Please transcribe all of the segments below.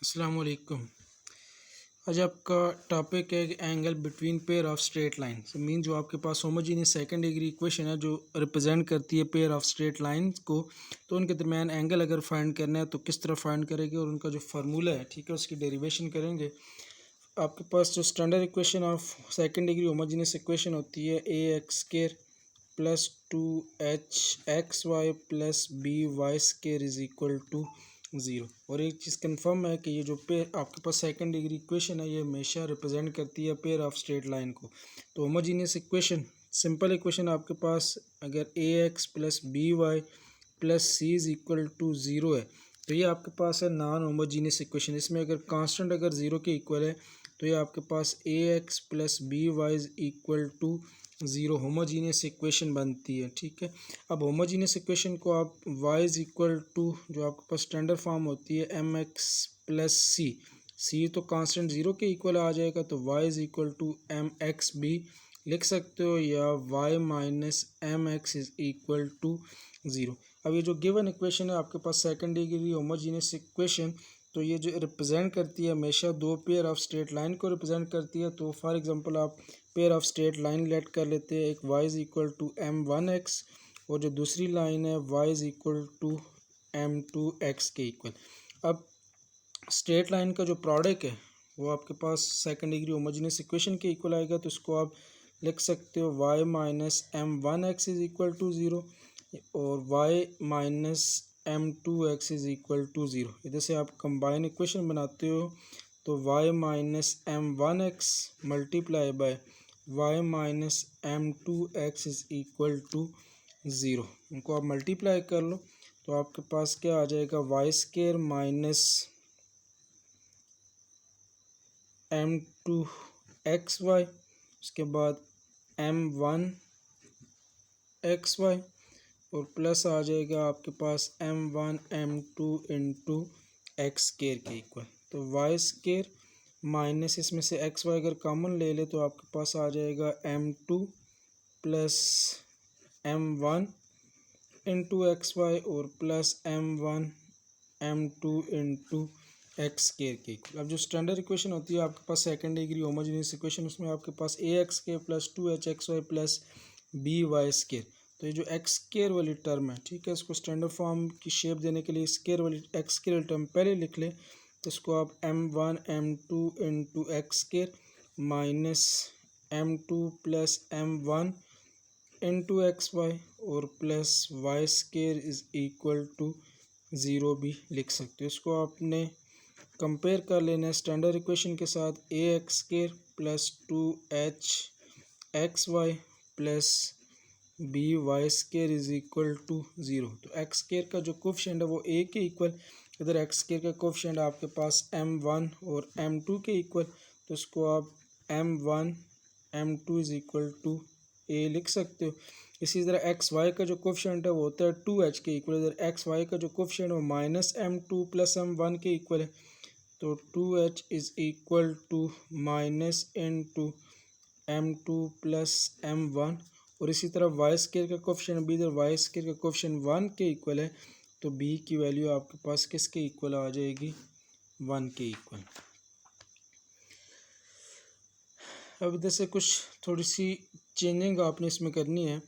अस्सलाम वालेकुम। आज आपका टॉपिक है angle between pair of straight line. Mean जो आपके पास होमोजीनियस सेकंड डिग्री इक्वेशन है जो रिप्रेजेंट करती है पेयर ऑफ स्ट्रेट लाइन को, तो उनके दरमियान एंगल अगर फाइंड करना है तो किस तरह फाइंड करेंगे और उनका जो फार्मूला है, ठीक है, उसकी डेरिवेशन करेंगे। आपके पास जो standard equation of second degree homogeneous equation होती है a x square plus 2h(xy) plus by(स्केयर) इज इक्वल टू 0। और एक चीज़ कंफर्म है कि ये जो पेयर आपके पास सेकंड डिग्री इक्वेशन है ये हमेशा रिप्रेजेंट करती है पेयर ऑफ स्ट्रेट लाइन को। तो होमोजीनियस इक्वेशन, सिंपल इक्वेशन आपके पास अगर a x plus b y plus c is equal to 0 है तो ये आपके पास है नॉन होमोजीनियस इक्वेशन। इसमें अगर कांस्टेंट अगर 0 के इक्वल है तो ये आपके पास a x plus b y is equal to 0 homogeneous equation बनती है, ठीक है। अब होमोजीनियस इक्वेशन को आप y इज इक्वल टू जो आपके पास स्टैंडर्ड फॉर्म होती है एम एक्स प्लस सी तो कांस्टेंट 0 के इक्वल आ जाएगा, तो y is equal to m x भी लिख सकते हो या y minus m x is equal to 0। अब ये जो गिवन इक्वेशन है आपके पास सेकंड डिग्री होमोजीनियस इक्वेशन, तो ये जो रिप्रेजेंट करती है हमेशा दो पेयर ऑफ स्ट्रेट लाइन को रिप्रेजेंट करती है। तो फॉर एग्जांपल आप pair of straight line let कर लेते हैं, एक y is equal to m one x और जो दूसरी लाइन है y is equal to m two x के इक्वल। अब स्ट्रेट लाइन का जो प्रोडक्ट है वो आपके पास सेकंड डिग्री होमोजेनियस इक्वेशन के इक्वल आएगा, तो इसको आप लिख सकते हो y minus m one x is equal to 0 और y minus m two x is equal to 0। इधर से आप कंबाइन इक्वेशन बनाते हो तो y minus m one x multiply by y minus m two x is equal to 0। इनको आप multiply कर लो तो आपके पास क्या आ जाएगा, y square minus m two x y, उसके बाद एम वन एक्स वाई और प्लस आ जाएगा आपके पास m one m two into x square के इक्वल। तो वाई स्केयर माइनस इसमें से एक्स वाई अगर कॉमन ले ले तो आपके पास आ जाएगा m two plus m one into x y और plus m one m two into x square के इक्वल। अब जो स्टैंडर्ड इक्वेशन होती है आपके पास सेकंड डिग्री होमोजेनियस इक्वेशन, उसमें आपके पास a x square plus 2h(xy) plus b y square. तो ये जो एक्स स्केयर वाली टर्म है, ठीक है, इसको स्टैंडर्ड फॉर्म की शेप देने के लिए स्केयर वाली एक्स स्केयर वाली टर्म पहले लिख ले, तो इसको आप m one m two into x square minus m two plus m one into x y और plus y square is equal to 0 भी लिख सकते हो। इसको आपने कंपेयर कर लेना है स्टैंडर्ड इक्वेशन के साथ, a x square plus 2h(xy) plus b y square is equal to 0। तो एक्स स्केयर का जो कोफिशिएंट है वो ए के इक्वल, इधर एक्स स्केयर का कोफिशिएंट आपके पास एम वन और एम टू के इक्वल, तो इसको आप m one m two is equal to a लिख सकते हो। इसी तरह एक्स वाई का जो कोफिशिएंट है वो होता है 2h के इक्वल, इधर एक्स वाई का जो कोफिशिएंट है वो minus m two plus m one के इक्वल है, तो 2h is equal to minus into m two plus m one और इसी तरह वाई स्केयर का कोफिशिएंट भी इधर वाई स्केयर का कोफिशिएंट 1 के इक्वल है, तो बी की वैल्यू आपके पास किसके इक्वल आ जाएगी, 1 के इक्वल। अब इधर से कुछ थोड़ी सी चेंजिंग आपने इसमें करनी है।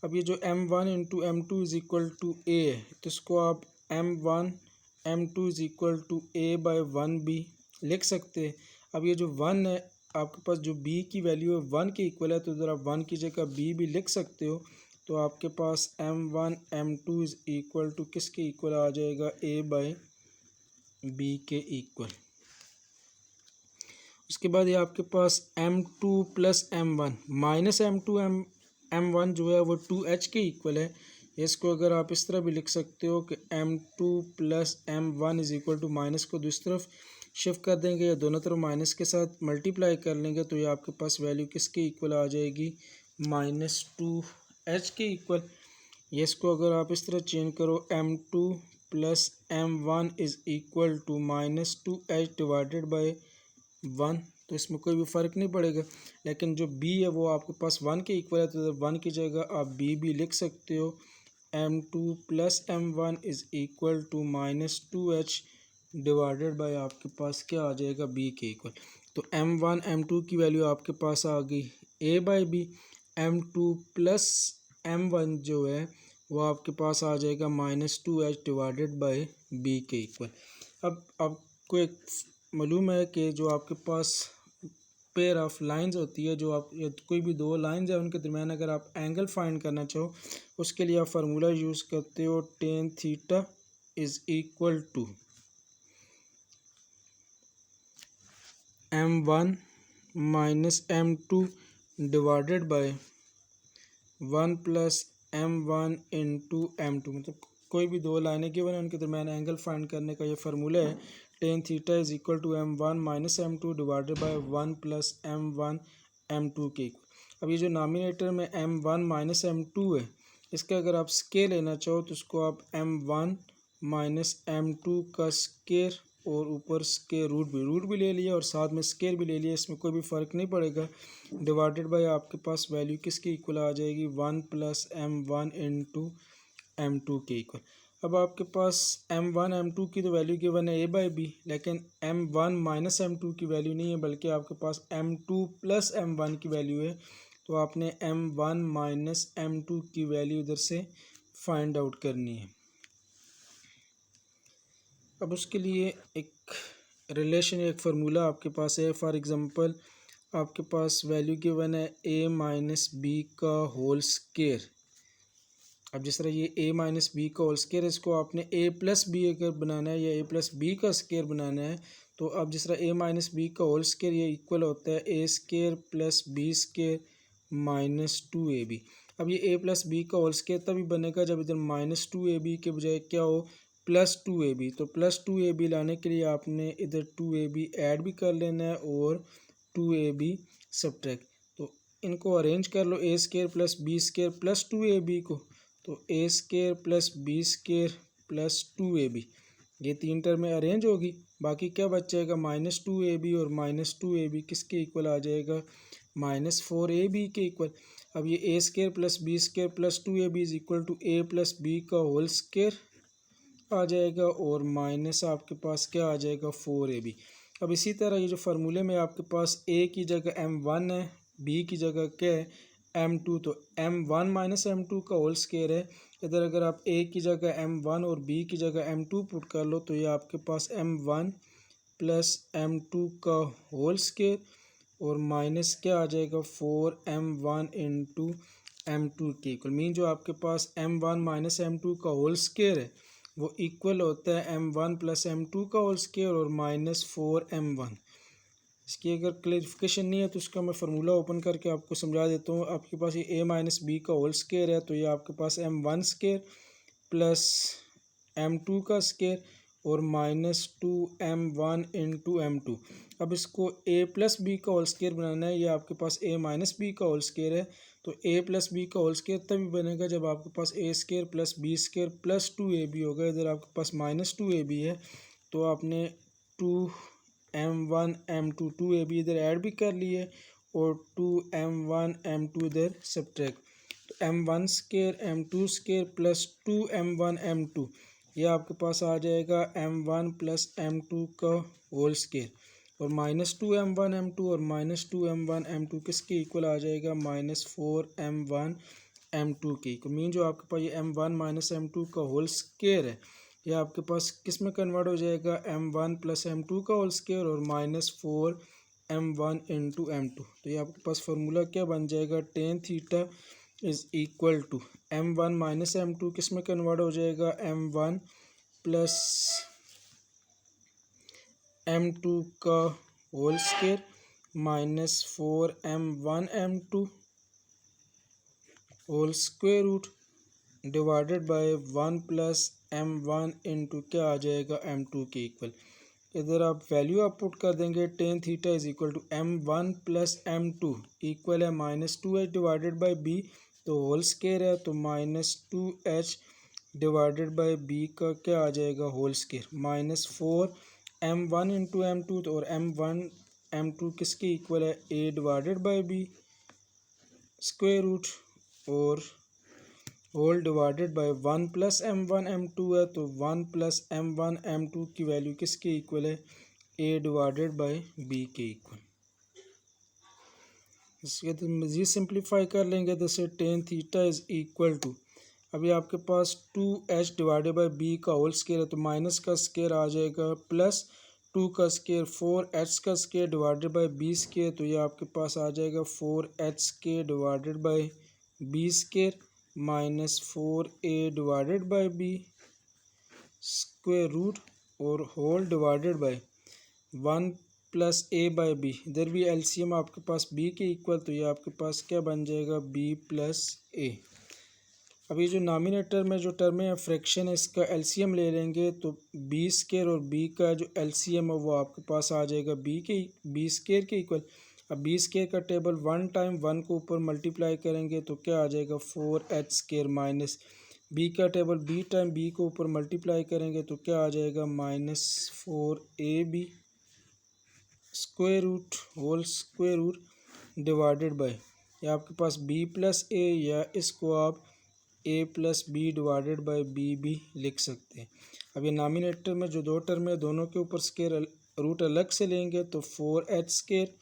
अब ये जो m one into m two is equal to a है, तो इसको आप m one m two is equal to a by one भी लिख सकते हैं। अब ये जो 1 है आपके पास जो b की वैल्यू है 1 के इक्वल है, तो इधर आप 1 की जगह b भी लिख सकते हो, तो आपके पास m one m two is equal to किसके इक्वल आ जाएगा, a बाय बी के इक्वल। उसके बाद ये आपके पास m two plus m one minus m two m one जो है वो 2h के इक्वल है। इसको अगर आप इस तरह भी लिख सकते हो कि m two plus m one is equal to, minus को दूसरी तरफ शिफ्ट कर देंगे या दोनों तरफ माइनस के साथ मल्टीप्लाई कर लेंगे, तो ये आपके पास वैल्यू किसके इक्वल आ जाएगी, माइनस 2h के इक्वल। ये इसको अगर आप इस तरह चेंज करो, m two plus m one is equal to minus 2h divided by 1, तो इसमें कोई भी फ़र्क नहीं पड़ेगा। लेकिन जो b है वो आपके पास 1 के इक्वल है, तो 1 की जगह आप b भी लिख सकते हो, m two plus m one is equal to minus 2h divided by आपके पास क्या आ जाएगा, बी के इक्वल। तो m1 m2 की वैल्यू आपके पास आ गई a by B, m2 plus m1 जो है वो आपके पास आ जाएगा -2h डिवाइडेड बाय बी के इक्वल। अब आपको एक मालूम है कि जो आपके पास पेयर ऑफ लाइंस होती है, जो आप कोई भी दो लाइंस है उनके दरमियान अगर आप एंगल फाइंड करना चाहो उसके लिए आप फार्मूला यूज़ करते हो tan theta is equal to m1 minus m2 divided by 1 plus m1 into m2। मतलब कोई भी दो लाइनें गिवन है उनके दरमियान एंगल फाइंड करने का ये फार्मूला है tan theta is equal to m1 minus m2 divided by 1 plus m1 m2 के इक्वल। अब ये जो नामिनेटर में m1 माइनस m2 है इसका अगर आप स्केयर लेना चाहो तो उसको आप m1 माइनस m2 का स्केयर और ऊपर स्केयर रूट भी ले लिया और साथ में स्केयर भी ले लिया, इसमें कोई भी फ़र्क नहीं पड़ेगा। डिवाइडेड बाय आपके पास वैल्यू किसके इक्वल आ जाएगी, 1 प्लस m1 इंटू m2 के इक्वल। अब आपके पास m1 m2 की तो वैल्यू गिवन है a बाई बी, लेकिन m1 माइनस m2 की वैल्यू नहीं है बल्कि आपके पास m2 प्लस m1 की वैल्यू है। तो आपने m1 माइनस m2 की वैल्यू इधर से फाइंड आउट करनी है। अब उसके लिए एक रिलेशन, एक फार्मूला आपके पास है। फॉर एग्ज़ाम्पल आपके पास वैल्यू गिवन है a माइनस बी का होल स्केयर। अब जिस तरह ये a माइनस बी का होल स्केयर, इसको आपने a प्लस बी अगर बनाना है या a प्लस बी का स्केयर बनाना है तो अब जिस तरह a माइनस बी का होल स्केयर ये इक्वल होता है a square plus b square minus 2ab। अब ये a प्लस बी का होल स्केयर तभी बनेगा जब इधर -2ab के बजाय क्या हो, +2ab। तो +2ab लाने के लिए आपने इधर 2ab ऐड भी कर लेना है और 2ab सब्ट्रैक्ट। तो इनको अरेंज कर लो, a square plus b square plus 2ab को। तो a square plus b square plus 2ab ये तीन टर्में अरेंज होगी। बाकी क्या बचेगा, -2ab और -2ab किसके इक्वल आ जाएगा, -4ab के इक्वल। अब ये a square plus b square plus 2ab is equal to a plus b का होल स्केयर आ जाएगा और माइनस आपके पास क्या आ जाएगा, 4ab। अब इसी तरह ये जो फार्मूले में आपके पास a की जगह m1 है, b की जगह क्या है, m2। तो m1 माइनस m2 का होल स्केयर है। इधर अगर आप a की जगह m1 और b की जगह m2 पुट कर लो तो ये आपके पास m1 प्लस m2 का होल स्केयर और माइनस क्या आ जाएगा, 4m1 इंटू m2 के इक्वल। मीन जो आपके पास m1 माइनस m2 का होल स्केयर है वो इक्वल होता है m1 प्लस m2 का होल स्केयर और -4m1। इसकी अगर क्लेरिफिकेशन नहीं है तो इसका मैं फार्मूला ओपन करके आपको समझा देता हूँ। आपके पास ये a माइनस बी का होल स्केयर है तो ये आपके पास m1 स्केयर प्लस m2 का स्केयर और -2m1 इंटू m2। अब इसको a प्लस बी का होल स्केयर बनाना है, ये आपके पास a माइनस बी का होल स्केयर है। तो a प्लस बी का होल स्केयर तभी बनेगा जब आपके पास a square plus b square plus 2ab होगा। इधर आपके पास -2ab है तो आपने 2m1 m2 2ab इधर ऐड भी कर लिए और 2m1 m2 इधर सब्ट्रैक्ट। तो m1 square m2 square plus 2m1 m2 ये आपके पास आ जाएगा m1 प्लस m2 का होल स्केयर और -2m1 m2 और -2m1 m2 किसके इक्वल आ जाएगा, -4m1 m2 के इक्वल। मीन जो आपके पास ये m1 माइनस m2 का होल स्केयर है ये आपके पास किस में कन्वर्ट हो जाएगा, m1 प्लस m2 का होल स्केयर और -4m1 इंटू m2। तो ये आपके पास फार्मूला क्या बन जाएगा, tan theta is equal to m1 minus m2 किस में कन्वर्ट हो जाएगा, m1 प्लस m2 का whole square -4m1 m2 whole square root divided by 1 plus m1 into क्या आ जाएगा, m2 के इक्वल। इधर आप वैल्यू आप पुट कर देंगे, tan theta is equal to m1 plus m2 equal है -2h डिवाइडेड बाय b। तो होल स्क्वायर है तो -2h डिवाइडेड बाय b का क्या आ जाएगा, whole square -4m1 into m2 और m1 m2 किसके इक्वल है, a divided by b square root और whole divided by 1 plus M1 M2 है, तो 1 प्लस M1 M2 की वैल्यू किसके इक्वल है? A डिवाइडेड बाय B के इक्वल। इसके तो मज़ीद सिंप्लीफाई कर लेंगे तो से tan theta is equal to, अभी आपके पास 2h डिवाइडेड बाई b का होल स्केयर है, तो माइनस का स्केयर आ जाएगा प्लस 2 का स्केयर 4h का square divided by b square, तो ये आपके पास आ जाएगा 4h square divided by b square minus 4a divided by b square root और whole divided by 1 plus a by b. इधर भी एलसीएम आपके पास b के इक्वल, तो ये आपके पास क्या बन जाएगा? b plus a। अभी जो नामिनेटर में जो टर्म है फ्रैक्शन है, इसका एलसीएम ले लेंगे तो बी स्केयर और बी का जो एलसीएम है वो आपके पास आ जाएगा बी स्केयर के इक्वल। अब बी स्केयर का टेबल 1 टाइम 1 को ऊपर मल्टीप्लाई करेंगे तो क्या आ जाएगा? 4h स्केयर माइनस बी का टेबल बी टाइम बी को ऊपर मल्टीप्लाई करेंगे तो क्या आ जाएगा? Minus 4ab square root whole square root divided by, या आपके पास b प्लस ए, या इसको आप a plus b divided by b भी लिख सकते हैं। अब ये नामिनेटर में जो दो टर्म है दोनों के ऊपर स्केयर रूट अलग से लेंगे तो 4h स्केयर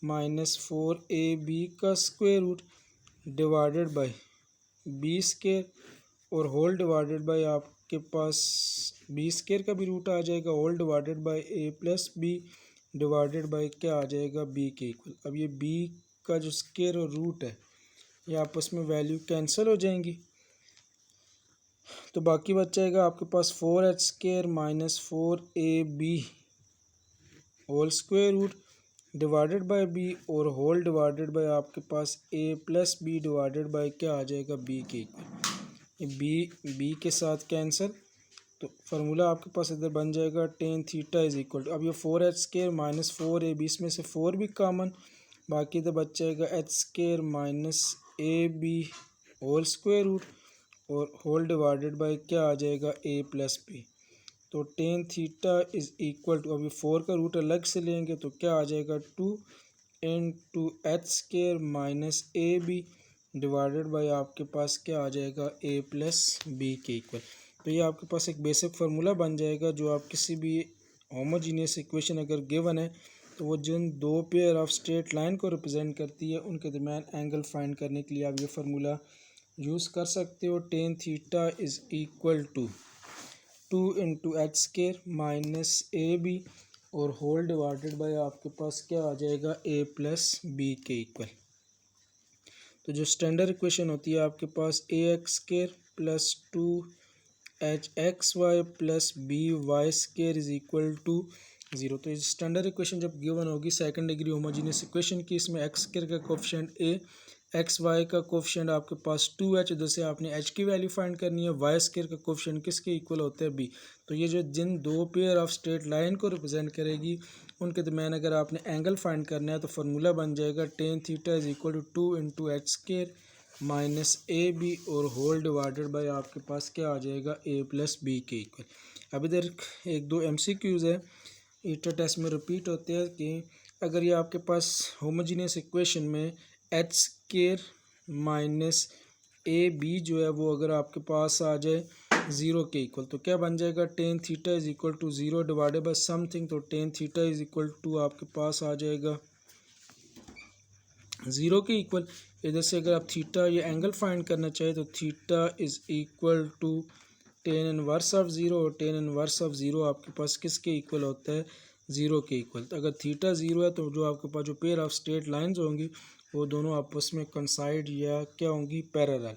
माइनस 4ab का square root divided by b square और होल डिवाइडेड बाई आपके पास बी स्केयर का भी रूट आ जाएगा, whole divided by a plus b divided by क्या आ जाएगा? b के इक्वल। अब ये b का जो स्केयर और रूट है ये आपस में वैल्यू कैंसिल हो जाएंगी, तो बाकी बच जाएगा आपके पास 4h square minus 4ab whole square root divided by b और होल डिवाइडेड बाय आपके पास a plus b divided by क्या आ जाएगा? b के इक्वल। ये b के साथ कैंसिल, तो फार्मूला आपके पास इधर बन जाएगा tan theta is equal to, अब ये 4h स्केयर माइनस 4ab, इसमें से 4 भी कॉमन, बाकी तो बच जाएगा h square minus ab whole square root और होल डिवाइडेड बाय क्या आ जाएगा? a plus b. तो tan theta is equal to, अभी 4 का रूट अलग से लेंगे तो क्या आ जाएगा? 2 into h square minus a b divided by आपके पास क्या आ जाएगा? a प्लस बी के इक्वल। तो ये आपके पास एक बेसिक फार्मूला बन जाएगा जो आप किसी भी होमोजीनियस इक्वेशन अगर गिवन है तो वो जिन दो पेयर ऑफ स्ट्रेट लाइन को रिप्रेजेंट करती है उनके दरमियान एंगल फाइंड करने के लिए आप ये फार्मूला यूज़ कर सकते हो। Tan theta is equal to 2 into h square minus a b और होल डिवाइडेड बाय आपके पास क्या आ जाएगा? a प्लस बी के इक्वल। तो जो स्टैंडर्ड इक्वेशन होती है आपके पास a x square plus 2h(x)y plus by square is equal to 0। तो इस स्टैंडर्ड इक्वेशन जब गिवन होगी सेकंड डिग्री होमोजीनियस इक्वेशन की, इसमें एक्स स्केयर का कोफिशिएंट a, एक्स वाई का कोफिशिएंट आपके पास 2h, उधर से आपने h की वैल्यू फाइंड करनी है, वाई स्केयर का कोफिशिएंट किसके इक्वल होता है? b। तो ये जो जिन दो पेयर ऑफ स्ट्रेट लाइन को रिप्रेजेंट करेगी उनके दरमियान अगर आपने एंगल फाइंड करना है तो फार्मूला बन जाएगा tan theta is equal to 2 into h square minus a b और होल डिवाइडेड बाय आपके पास क्या आ जाएगा? a प्लस बी के इक्वल। अब इधर एक दो MCQs है ईटर टेस्ट में रिपीट होते हैं कि अगर ये आपके पास होमोजीनियस इक्वेशन में h square minus a b जो है वो अगर आपके पास आ जाए 0 के इक्वल तो क्या बन जाएगा? Tan theta is equal to 0 divided by something, तो tan theta is equal to आपके पास आ जाएगा 0 के इक्वल। इधर से अगर आप थीटा ये एंगल फाइंड करना चाहे तो theta is equal to tan inverse of 0 और टेन इनवर्स ऑफ 0 आपके पास किसके इक्वल होता है? 0 के इक्वल। तो अगर थीटा 0 है तो जो आपके पास जो पेयर ऑफ स्ट्रेट लाइंस होंगी वो दोनों आपस में कंसाइड या क्या होंगी? पैरेलल।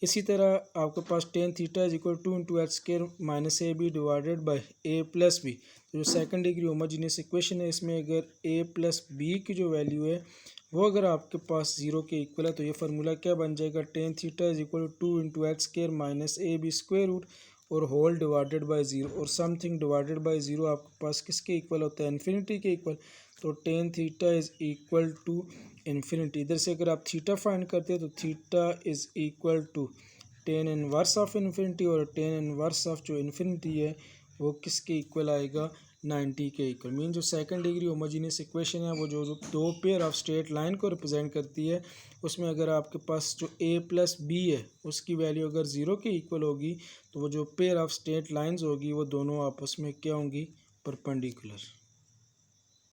इसी तरह आपके पास tan theta is equal to into h square minus a b divided by a plus b. तो जो सेकंड डिग्री होमोजीनियस इक्वेशन है इसमें अगर a प्लस बी की जो वैल्यू है वो अगर आपके पास 0 के इक्वल है तो ये फार्मूला क्या बन जाएगा? Tan theta is equal to 2 into h square minus a b square root और होल डिवाइडेड बाय 0 और समथिंग डिवाइडेड बाय 0 आपके पास किसके इक्वल होता है? इन्फिनिटी के इक्वल। तो tan theta is equal to infinity. इधर से अगर आप थीटा फाइंड करते हैं तो theta is equal to tan inverse of infinity और टेन इनवर्स ऑफ जो इन्फिनिटी है वो किसके इक्वल आएगा? 90 के इक्वल। मीन जो सेकंड डिग्री होमोजीनियस इक्वेशन है वो जो दो पेयर ऑफ स्ट्रेट लाइन को रिप्रेजेंट करती है, उसमें अगर आपके पास जो a प्लस बी है उसकी वैल्यू अगर 0 के इक्वल होगी तो वो जो पेयर ऑफ स्ट्रेट लाइंस होगी वो दोनों आपस में क्या होंगी, परपेंडिकुलर।